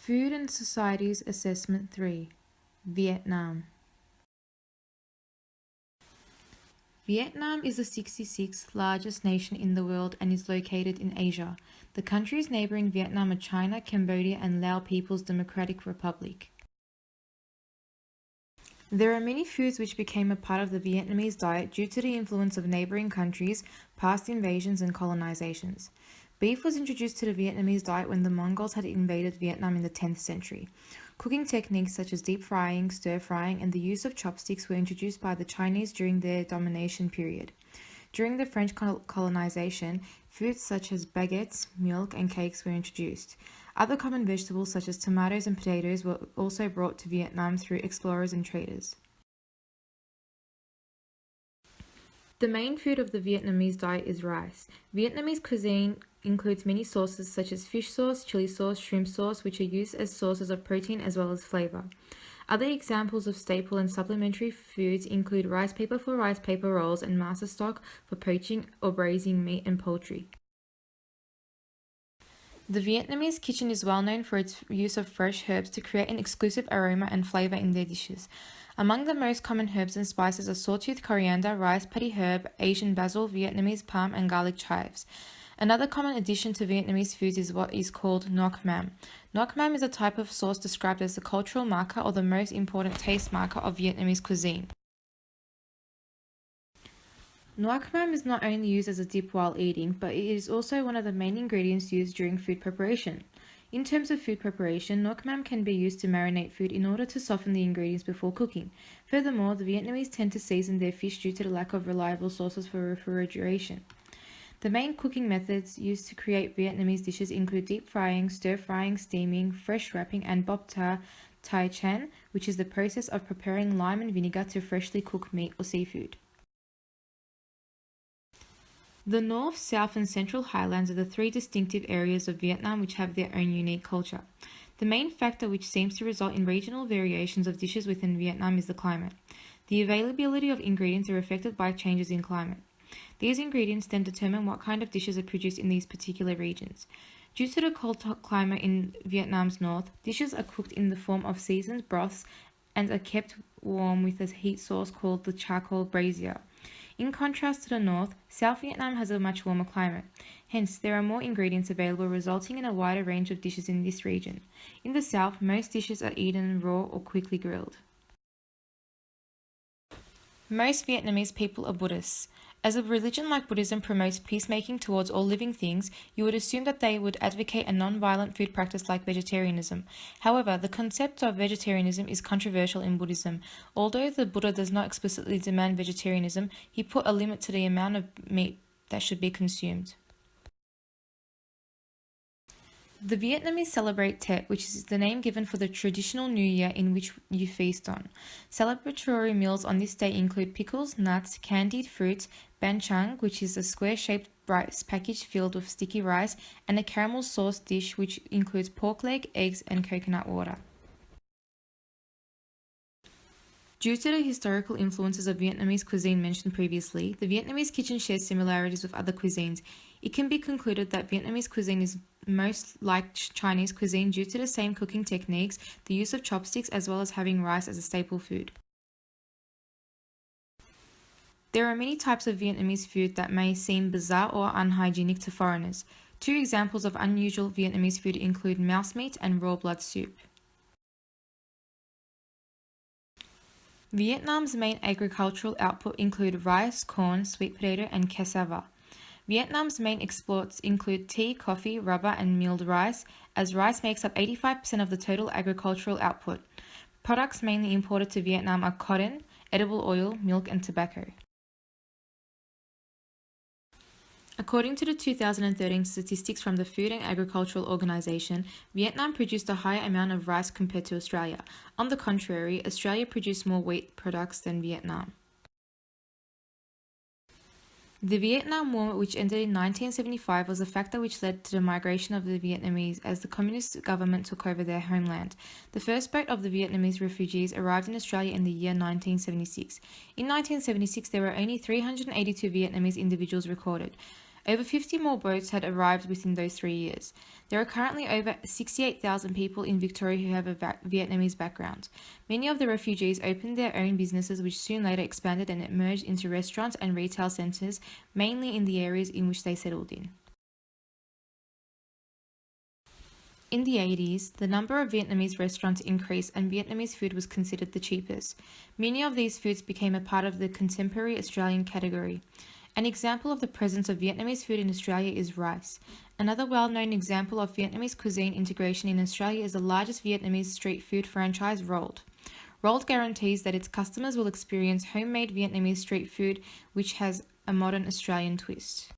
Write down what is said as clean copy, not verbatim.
Food and Societies Assessment 3, Vietnam. Vietnam is the 66th largest nation in the world and is located in Asia. The countries neighboring Vietnam are China, Cambodia, and Laos People's Democratic Republic. There are many foods which became a part of the Vietnamese diet due to the influence of neighboring countries, past invasions, and colonizations. Beef was introduced to the Vietnamese diet when the Mongols had invaded Vietnam in the 10th century. Cooking techniques such as deep frying, stir frying, and the use of chopsticks were introduced by the Chinese during their domination period. During the French colonization, foods such as baguettes, milk, and cakes were introduced. Other common vegetables such as tomatoes and potatoes were also brought to Vietnam through explorers and traders. The main food of the Vietnamese diet is rice. Vietnamese cuisine includes many sauces such as fish sauce, chili sauce, shrimp sauce, which are used as sources of protein as well as flavor. Other examples of staple and supplementary foods include rice paper for rice paper rolls and masa stock for poaching or braising meat and poultry. The Vietnamese kitchen is well known for its use of fresh herbs to create an exclusive aroma and flavor in their dishes. Among the most common herbs and spices are sawtooth coriander, rice paddy herb, Asian basil, Vietnamese palm, and garlic chives. Another common addition to Vietnamese foods is what is called ngoc mam. Ngoc mam is a type of sauce described as the cultural marker or the most important taste marker of Vietnamese cuisine. Ngoc mam is not only used as a dip while eating, but it is also one of the main ingredients used during food preparation. In terms of food preparation, ngoc mam can be used to marinate food in order to soften the ingredients before cooking. Furthermore, the Vietnamese tend to season their fish due to the lack of reliable sources for refrigeration. The main cooking methods used to create Vietnamese dishes include deep frying, stir frying, steaming, fresh wrapping, and bop ta tai chan, which is the process of preparing lime and vinegar to freshly cook meat or seafood. The North, South, and Central Highlands are the three distinctive areas of Vietnam which have their own unique culture. The main factor which seems to result in regional variations of dishes within Vietnam is the climate. The availability of ingredients are affected by changes in climate. These ingredients then determine what kind of dishes are produced in these particular regions. Due to the cold climate in Vietnam's north, dishes are cooked in the form of seasoned broths and are kept warm with a heat source called the charcoal brazier. In contrast to the north, South Vietnam has a much warmer climate. Hence, there are more ingredients available, resulting in a wider range of dishes in this region. In the south, most dishes are eaten raw or quickly grilled. Most Vietnamese people are Buddhists. As a religion like Buddhism promotes peacemaking towards all living things, you would assume that they would advocate a non-violent food practice like vegetarianism. However, the concept of vegetarianism is controversial in Buddhism. Although the Buddha does not explicitly demand vegetarianism, he put a limit to the amount of meat that should be consumed. The Vietnamese celebrate Tet, which is the name given for the traditional New Year in which you feast on. Celebratory meals on this day include pickles, nuts, candied fruits, bánh tráng, which is a square-shaped rice package filled with sticky rice, and a caramel sauce dish which includes pork leg, eggs, and coconut water. Due to the historical influences of Vietnamese cuisine mentioned previously, the Vietnamese kitchen shares similarities with other cuisines. It can be concluded that Vietnamese cuisine is most like Chinese cuisine due to the same cooking techniques, the use of chopsticks, as well as having rice as a staple food. There are many types of Vietnamese food that may seem bizarre or unhygienic to foreigners. Two examples of unusual Vietnamese food include mouse meat and raw blood soup. Vietnam's main agricultural output include rice, corn, sweet potato, and cassava. Vietnam's main exports include tea, coffee, rubber, and milled rice, as rice makes up 85% of the total agricultural output. Products mainly imported to Vietnam are cotton, edible oil, milk, and tobacco. According to the 2013 statistics from the Food and Agricultural Organization, Vietnam produced a higher amount of rice compared to Australia. On the contrary, Australia produced more wheat products than Vietnam. The Vietnam War, which ended in 1975, was a factor which led to the migration of the Vietnamese as the communist government took over their homeland. The first boat of the Vietnamese refugees arrived in Australia in the year 1976. In 1976, there were only 382 Vietnamese individuals recorded. Over 50 more boats had arrived within those 3 years. There are currently over 68,000 people in Victoria who have a Vietnamese background. Many of the refugees opened their own businesses, which soon later expanded and emerged into restaurants and retail centres, mainly in the areas in which they settled in. In the 80s, the number of Vietnamese restaurants increased and Vietnamese food was considered the cheapest. Many of these foods became a part of the contemporary Australian category. An example of the presence of Vietnamese food in Australia is rice. Another well-known example of Vietnamese cuisine integration in Australia is the largest Vietnamese street food franchise, Rolled. Rolled guarantees that its customers will experience homemade Vietnamese street food which has a modern Australian twist.